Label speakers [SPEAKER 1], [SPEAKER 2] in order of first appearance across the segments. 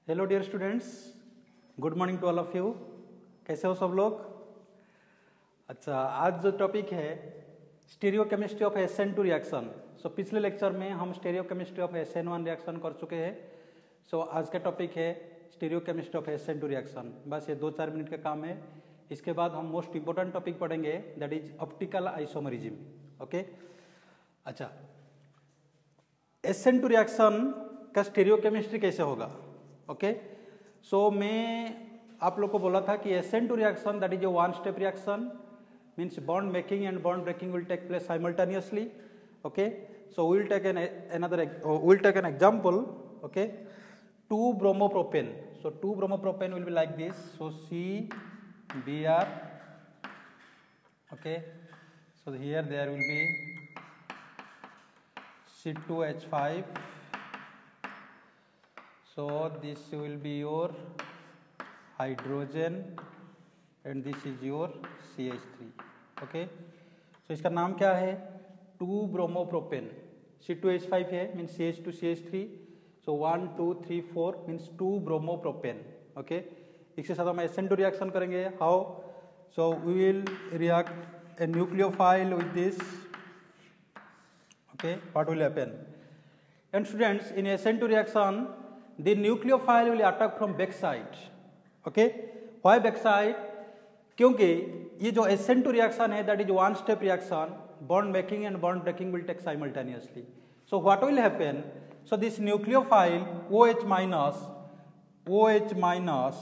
[SPEAKER 1] Hello dear students, good morning to all of you. कैसे हो सब लोग? अच्छा, आज जो टॉपिक है स्टीरियोकेमिस्ट्री ऑफ SN2 रिएक्शन। सो पिछले लेक्चर में हम स्टीरियोकेमिस्ट्री ऑफ SN1 रिएक्शन कर चुके हैं। सो आज का टॉपिक है स्टीरियोकेमिस्ट्री ऑफ SN2 रिएक्शन। बस ये 2-4 मिनट का काम है। इसके बाद हम मोस्ट इंपॉर्टेंट टॉपिक पढ़ेंगे, that is optical isomerism. Okay, अच्छा, SN2 रिएक्शन का स्टीरियोकेमिस्ट्री कैसे होगा? ओके, सो मैं आप लोग को बोला था कि SN2 reaction that is a one step reaction, means bond making and bond breaking will take place simultaneously. Okay, so we'll take an example. Okay, 2-bromopropane. So 2-bromopropane will be like this. So CBr. Okay, so here there will be C2H5. So this will be your hydrogen and this is your CH3. Okay, so इसका नाम क्या है? 2-bromopropane. C2H5 है, means CH2CH3. So 1, 2, 3, 4 means 2-bromopropane. Okay, इसके साथ हम SN2 reaction करेंगे. How? So we will react a nucleophile with this. Okay, what will happen? And students, in SN2 reaction, the nucleophile will attack from back side. Okay, why back side? क्योंकि ये जो SN2 reaction है that is one step reaction, bond making and bond breaking will take simultaneously. So what will happen? So this nucleophile OH minus,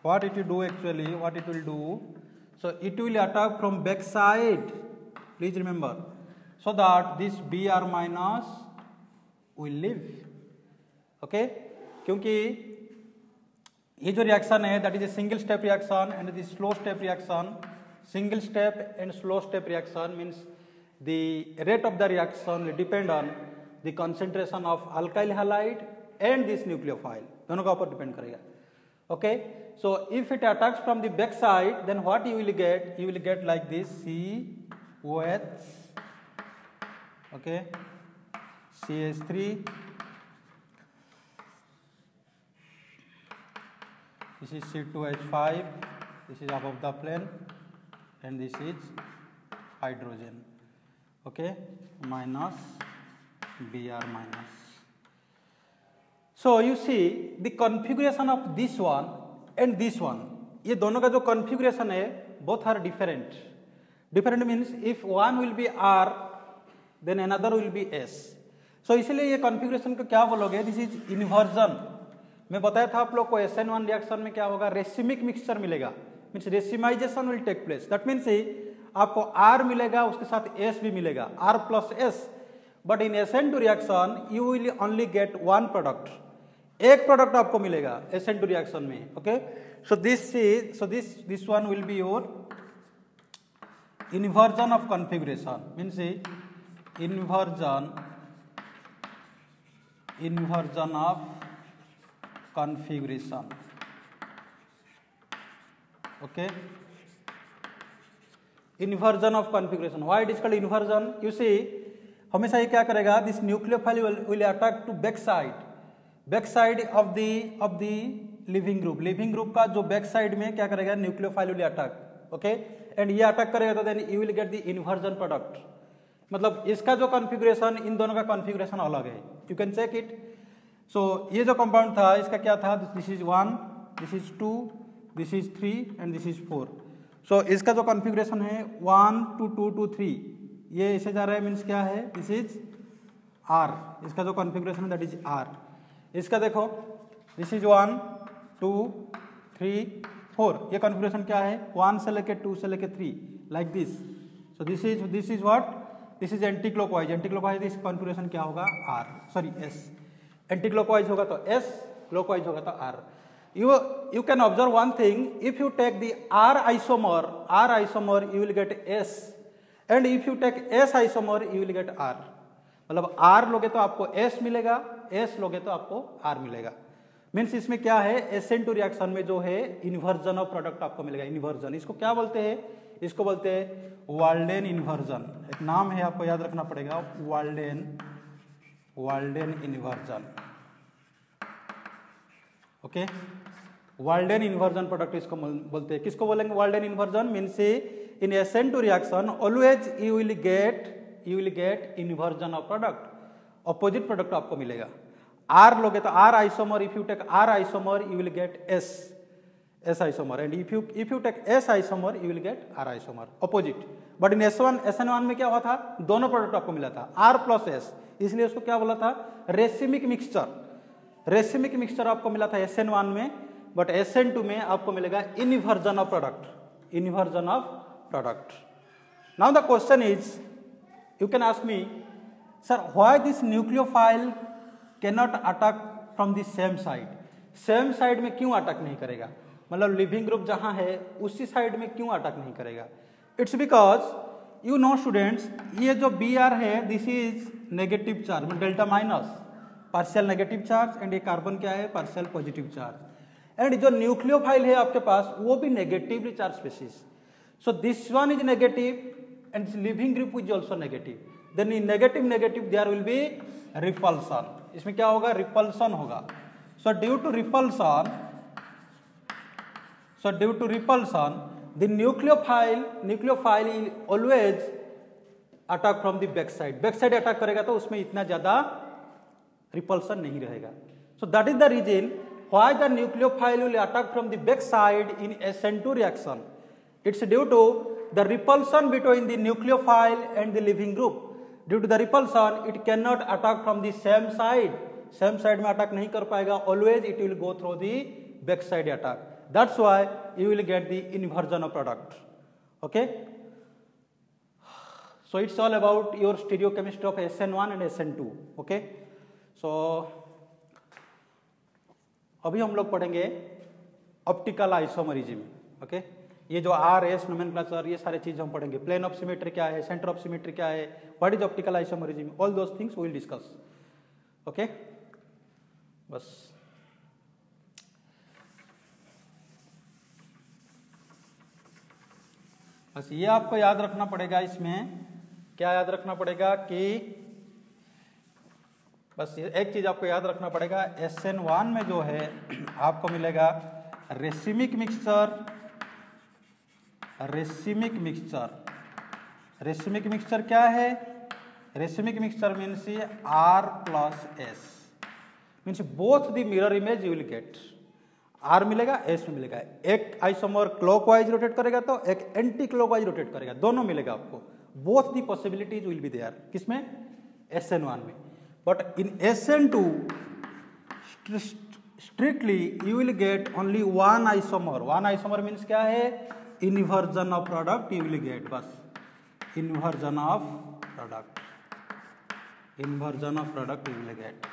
[SPEAKER 1] what it will do actually, what it will do? So it will attack from back side, please remember, so that this Br minus will leave. Okay, क्योंकि ये जो reaction है that is a single step reaction and this slow step reaction. Single step and slow step reaction means the rate of the reaction will depend on the concentration of alkyl halide and this nucleophile, दोनों का ऊपर depend करेगा. Okay, so if it attacks from the back side then what you will get like this COH, okay, CH3. This is C2H5, this is above the plane and this is hydrogen. Okay, minus Br minus. So you see the configuration of this one and this one. ये दोनों का जो configuration है both are different. Different means if one will be R then another will be S. So इसलिए ये configuration को क्या बोलोगे? This is inversion. मैं बताया था आप लोग को SN1 रिएक्शन में क्या होगा? रेसिमिक मिक्सचर मिलेगा, means racemization will take place. That means आपको R मिलेगा, उसके साथ S भी मिलेगा, R plus S. But in SN2 reaction you will only get one product, एक प्रोडक्ट आपको मिलेगा SN2 रिएक्शन में. Okay, so this one will be your inversion of configuration, means inversion of configuration. Okay, inversion of configuration. Why it is called inversion? You see, हमेशा ये क्या करेगा? This nucleophile will attack to back side of the living group. Living group का जो back side में क्या करेगा? Nucleophile will attack. Okay, and ये attack करेगा तो then you will get the inversion product. मतलब इसका जो configuration, इन दोनों का configuration अलग है. You can check it. सो ये जो कंपाउंड था इसका क्या था? This is 1, this is 2, this is 3 and this is 4. सो इसका जो कॉन्फ़िगरेशन है 1 to 2 to 3, ये इसे जा रहा है, मीन्स क्या है? This is R. इसका जो कॉन्फ़िगरेशन है दैट इज R. इसका देखो, दिस इज 1, 2, 3, 4. ये कॉन्फ़िगरेशन क्या है? 1 से लेके 2 से लेके 3, like this. So this is what? This is anti clockwise. इस कॉन्फ़िगरेशन क्या होगा? R, sorry S. Anti clockwise होगा तो S, क्लॉकवाइज होगा तो R. You can observe one thing. If you take the R isomer, you will get S, and if you take S isomer, you will get R. मतलब R लोगे तो आपको S मिलेगा, S लोगे तो आपको R मिलेगा. मीन्स इसमें क्या है? SN2 रिएक्शन में जो है इन्वर्जन ऑफ प्रोडक्ट आपको मिलेगा. इन्वर्जन, इसको क्या बोलते हैं? इसको बोलते हैं वाल्डेन इन्वर्जन. एक नाम है, आपको याद रखना पड़ेगा, Walden inversion. Okay, Walden inversion product इसको बोलते हैं। किसको बोलेंगे Walden inversion? Means in SN2 reaction always you will get inversion of product, opposite product आपको मिलेगा। R लोगे तो R isomer, if you take R isomer you will get S isomer, and if you take S isomer you will get R isomer, opposite. But in SN1 में क्या हुआ था? दोनों product आपको मिला था R प्लस S, इसलिए उसको क्या बोला था? Racemic mixture. रेसिमिक मिक्सचर आपको मिला था SN1 में, बट SN2 में आपको मिलेगा inversion of product, inversion of product. Now the question is, you can ask me, sir why this nucleophile cannot attack from the same side? Same side में क्यों attack नहीं करेगा? मतलब लिविंग ग्रुप जहां है उसी साइड में क्यों अटैक नहीं करेगा? It's because you know students, ये जो Br है this is negative charge, delta minus, partial negative charge, and ये कार्बन क्या है? Partial positive charge. एंड जो न्यूक्लियोफाइल है आपके पास वो भी negatively charge species, so this one is negative and leaving group is also negative, then in negative there will be repulsion. इसमें क्या होगा? रिपल्सन होगा। So due to repulsion the nucleophile will always attack from the back side attack करेगा तो उसमें इतना ज्यादा repulsion नहीं रहेगा। So that is the reason why the nucleophile will attack from the back side in SN2 reaction. It's due to the repulsion between the nucleophile and the living group. Due to the repulsion, it cannot attack from the same side. Same side में attack नहीं कर पाएगा, always it will go through the back side attack. That's why you will get the inversion of product. Okay, so it's all about your stereochemistry of SN1 and SN2. Okay, so अभी हम लोग पढ़ेंगे optical isomerism. Okay, ये जो RS nomenclature, ये सारे चीज हम पढ़ेंगे। प्लेन ऑफ सिमेट्री क्या है, सेंटर ऑफ सिमेट्री क्या है, what is optical isomerism, all those things we will discuss. Okay, बस ये आपको याद रखना पड़ेगा। इसमें क्या याद रखना पड़ेगा कि बस एक चीज आपको याद रखना पड़ेगा, SN1 में जो है आपको मिलेगा रेसिमिक मिक्सचर। रेसिमिक मिक्सचर क्या है? Racemic mixture means R plus S, means both the mirror image you will get. R मिलेगा, S में मिलेगा। एक आइसोमर क्लॉकवाइज रोटेट करेगा तो एक एंटी क्लॉकवाइज रोटेट करेगा, दोनों मिलेगा आपको। Both the possibilities will be there. किसमें? SN1 में। But in SN2 strictly you will get only one isomer. One isomer means क्या है? Inversion of product you will get, बस inversion of product, inversion of product you will get.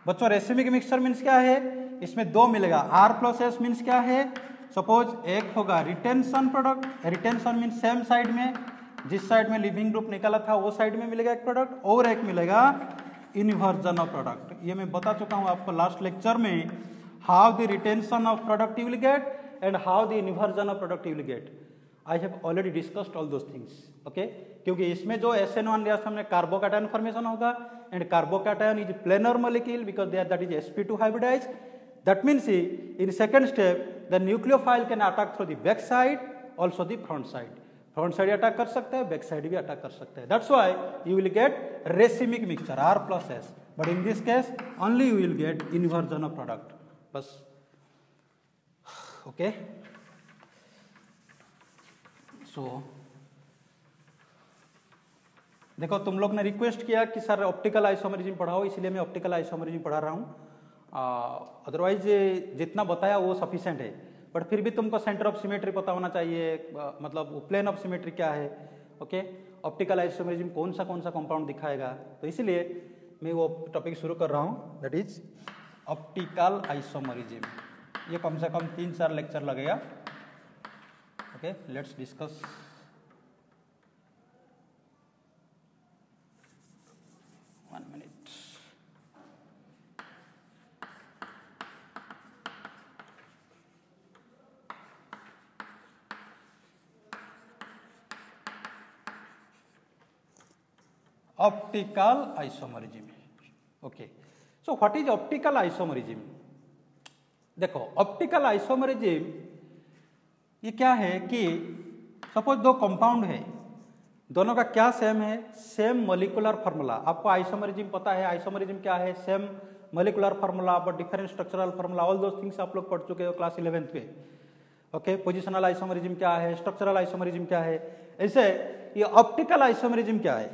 [SPEAKER 1] बच्चों racemic mixture means क्या है? इसमें दो मिलेगा। R plus S means क्या है? सपोज एक होगा retention product, retention means same side में, जिस साइड में लिविंग ग्रुप निकाला था वो साइड में मिलेगा एक प्रोडक्ट, और एक मिलेगा इन्वर्जन ऑफ प्रोडक्ट। ये मैं बता चुका हूं आपको लास्ट लेक्चर में, how the retention of product you will get and how the inversion of product you will get. I have already discussed all those things. Okay, क्योंकि इसमें जो SN1 रिएक्शन में कार्बोकैटायन फॉर्मेशन होगा, and carbocation is planar molecule because that is sp2 hybridized. That means in second step the nucleophile can attack through the back side, also the front side. Front side attack कर सकता है, back side भी attack कर सकता है। That's why you will get racemic mixture R plus S. But in this case only you will get inversion of product. बस okay. So देखो तुम लोग ने रिक्वेस्ट किया कि सर ऑप्टिकल आइसोमरिज्म पढ़ाओ, इसलिए मैं ऑप्टिकल आइसोमरिज्म पढ़ा रहा हूँ। अदरवाइज जितना बताया वो सफिशिएंट है, बट फिर भी तुमको सेंटर ऑफ सिमेट्री पता होना चाहिए, मतलब प्लेन ऑफ सिमेट्री क्या है। ओके, ऑप्टिकल आइसोमरिज्म कौन सा कंपाउंड दिखाएगा, तो इसलिए मैं वो टॉपिक शुरू कर रहा हूँ, दैट इज ऑप्टिकल आइसोमरिज्म। ये कम से कम 3-4 लेक्चर लगेगा। Okay, let's discuss. Optical isomerism. Okay, so what is optical isomerism? देखो ऑप्टिकल आइसोमरिज्म ये क्या है कि सपोज दो कंपाउंड है, दोनों का क्या सेम है, सेम मॉलिक्यूलर फार्मूला। आपको आइसोमरिज्म पता है, आइसोमरिज्म क्या है, same molecular formula but different structural formula, all those things आप लोग पढ़ चुके हो क्लास 11th में। ओके, पोजिशनल आइसोमरिज्म क्या है, स्ट्रक्चरल आइसोमरिज्म क्या है, ऐसे ये ऑप्टिकल आइसोमरिज्म क्या है।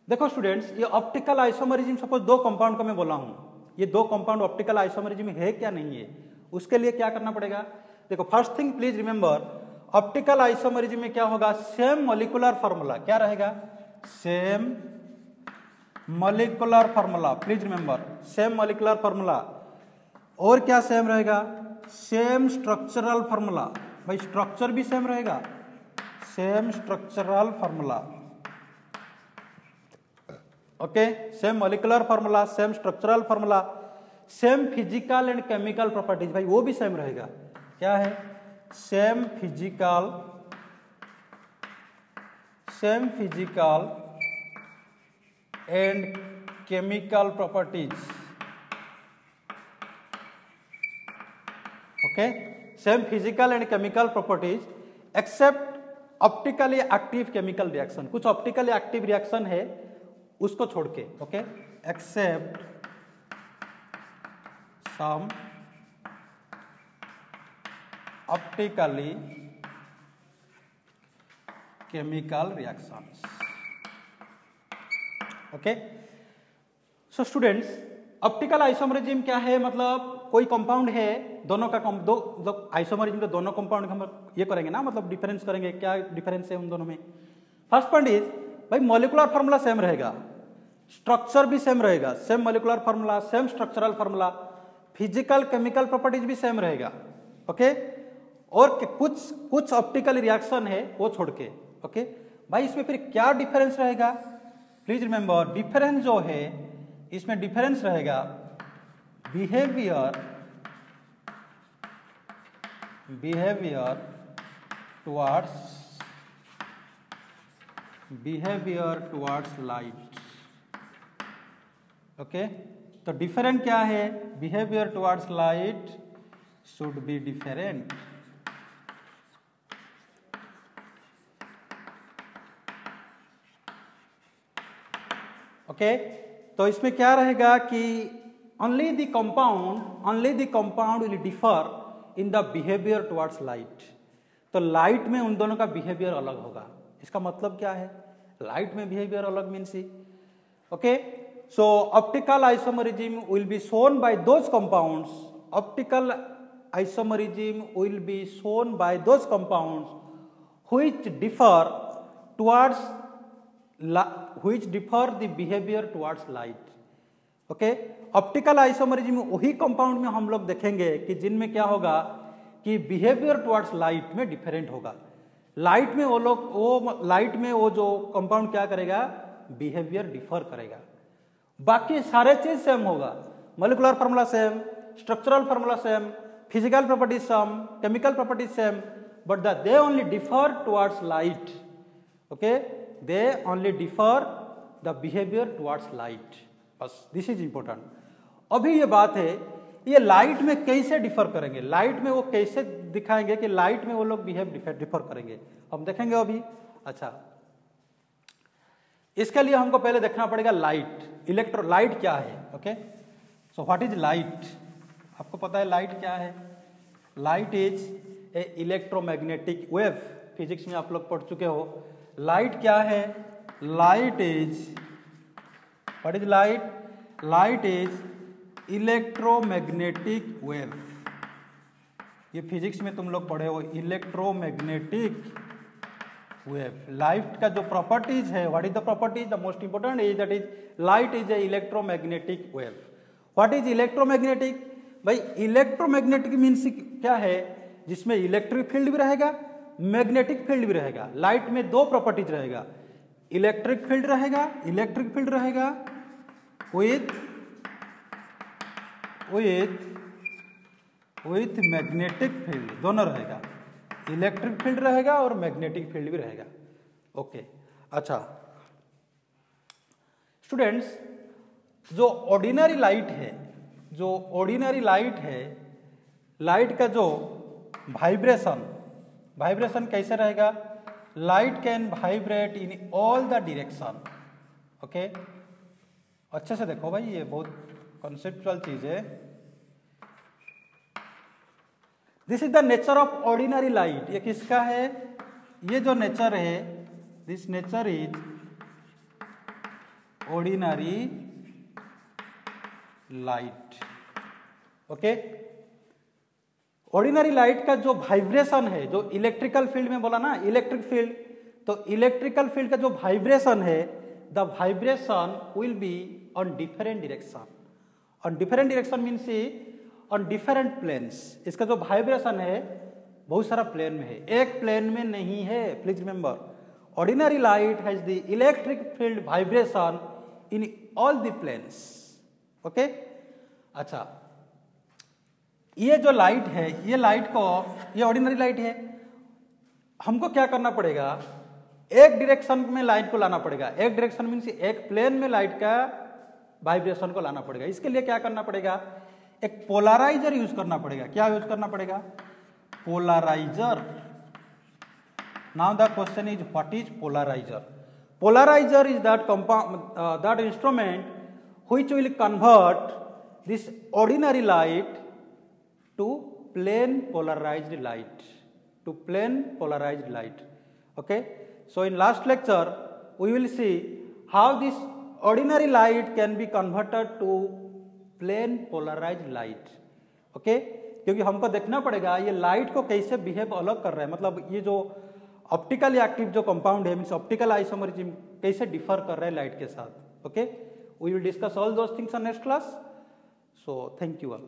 [SPEAKER 1] देखो स्टूडेंट्स, ये ऑप्टिकल आइसोमरिज्म सपोज दो कंपाउंड का मैं बोला हूं, ये दो कंपाउंड ऑप्टिकल आइसोमरिज्म है क्या नहीं है, उसके लिए क्या करना पड़ेगा। देखो first thing please remember, optical isomerism में क्या होगा, सेम मॉलिक्यूलर फार्मूला क्या रहेगा, same molecular formula, please remember same molecular formula. और क्या सेम रहेगा, सेम स्ट्रक्चरल फार्मूला, भाई स्ट्रक्चर भी सेम रहेगा, same structural formula. Okay, same molecular formula, same structural formula, same physical and chemical properties, भाई वो भी सेम रहेगा। क्या है, same physical and chemical properties. Okay, same physical and chemical properties except optically active chemical reaction. कुछ optically active reaction है उसको छोड़ के, okay, except some optically chemical reactions. Okay, so students, optical isomerism क्या है, मतलब कोई कंपाउंड है, दोनों का दो आइसोमरिज्म के दोनों कंपाउंड हम ये करेंगे ना, मतलब डिफरेंस करेंगे, क्या डिफरेंस है उन दोनों में। फर्स्ट पॉइंट इज भाई मॉलिक्यूलर फार्मूला सेम रहेगा, स्ट्रक्चर भी सेम रहेगा, same molecular formula, same structural formula, physical chemical properties भी सेम रहेगा। ओके, और कुछ ऑप्टिकल रिएक्शन है वो छोड़ के। ओके भाई, इसमें फिर क्या डिफरेंस रहेगा, प्लीज रिमेंबर डिफरेंस जो है इसमें डिफरेंस रहेगा बिहेवियर टुवर्ड्स लाइट। ओके, तो डिफरेंट क्या है, behaviour towards light should be different. Okay, तो इसमें क्या रहेगा कि only the compound will differ in the behavior towards light। तो लाइट में उन दोनों का बिहेवियर अलग होगा। इसका मतलब क्या है, लाइट में बिहेवियर अलग means he. Okay, so optical isomerism will be shown by those compounds, optical isomerism will be shown by those compounds which differ the behavior towards light। Okay, optical isomerism वही compound में हम लोग देखेंगे कि जिनमें क्या होगा कि बिहेवियर टुवर्ड्स लाइट में डिफरेंट होगा। लाइट में वो जो कंपाउंड क्या करेगा, बिहेवियर डिफर करेगा, बाकी सारे चीज सेम होगा, molecular formula same, structural formula same, physical properties same, chemical properties same, but they only differ towards light. Okay, they only differ the behaviour towards light, बस दिस इज इंपॉर्टेंट। अभी ये बात है, ये लाइट में कैसे differ करेंगे, light में वो कैसे दिखाएंगे कि लाइट में वो लोग डिफर करेंगे, हम देखेंगे अभी। अच्छा, इसके लिए हमको पहले देखना पड़ेगा लाइट, लाइट क्या है। Okay, so what is light, आपको पता है लाइट क्या है, light is a electromagnetic wave, physics में आप लोग पढ़ चुके हो। लाइट क्या है, light is, what is light, light is electromagnetic wave. ये फिजिक्स में तुम लोग पढ़े हो, इलेक्ट्रोमैग्नेटिक वेव। लाइट का जो प्रॉपर्टीज है, what is the properties, the most important is that is light is a electromagnetic wave. What is electromagnetic, भाई इलेक्ट्रोमैग्नेटिक मीन्स क्या है, जिसमें इलेक्ट्रिक फील्ड भी रहेगा, मैग्नेटिक फील्ड भी रहेगा। लाइट में दो प्रॉपर्टीज रहेगा, इलेक्ट्रिक फील्ड रहेगा विथ मैग्नेटिक फील्ड, दोनों रहेगा, इलेक्ट्रिक फील्ड रहेगा और मैग्नेटिक फील्ड भी रहेगा। ओके, अच्छा स्टूडेंट्स, जो ऑर्डिनरी लाइट है लाइट का जो वाइब्रेशन कैसे रहेगा, light can vibrate in all the direction. Okay, अच्छे से देखो भाई, ये बहुत कॉन्सेप्चुअल चीज है। This is the nature of ordinary light. ये किसका है, ये जो नेचर है, this nature is ordinary light. Okay, ordinary light का जो वाइब्रेशन है, जो इलेक्ट्रिकल फील्ड में बोला ना, इलेक्ट्रिक फील्ड, तो इलेक्ट्रिकल फील्ड का जो वाइब्रेशन है, the vibration will be on different direction. On different direction means on different planes. इसका जो वाइब्रेशन है बहुत सारा प्लेन में है, एक प्लेन में नहीं है। Please remember, ordinary light has the electric field vibration in all the planes. Okay, अच्छा, ये जो लाइट है, ये लाइट को, ये ऑर्डिनरी लाइट है, हमको क्या करना पड़ेगा, एक डायरेक्शन में लाइट को लाना पड़ेगा। एक डायरेक्शन मीन्स एक प्लेन में लाइट का वाइब्रेशन को लाना पड़ेगा। इसके लिए क्या करना पड़ेगा, एक पोलराइजर यूज करना पड़ेगा। क्या यूज करना पड़ेगा, polarizer. Now the question is what is polarizer. Polarizer is that instrument which will convert this ordinary light to plane polarized light, to plane polarized light. Okay, so in last lecture we will see how this ordinary light can be converted to plane polarized light. Okay, क्योंकि हमको देखना पड़ेगा ये light को कैसे behave अलग कर रहा है, मतलब ये जो ऑप्टिकली एक्टिव जो कंपाउंड है, मीन्स ऑप्टिकल आइसोमरिज्म कैसे डिफर कर रहा है लाइट के साथ। Okay, we will discuss all those things on next class. So thank you all.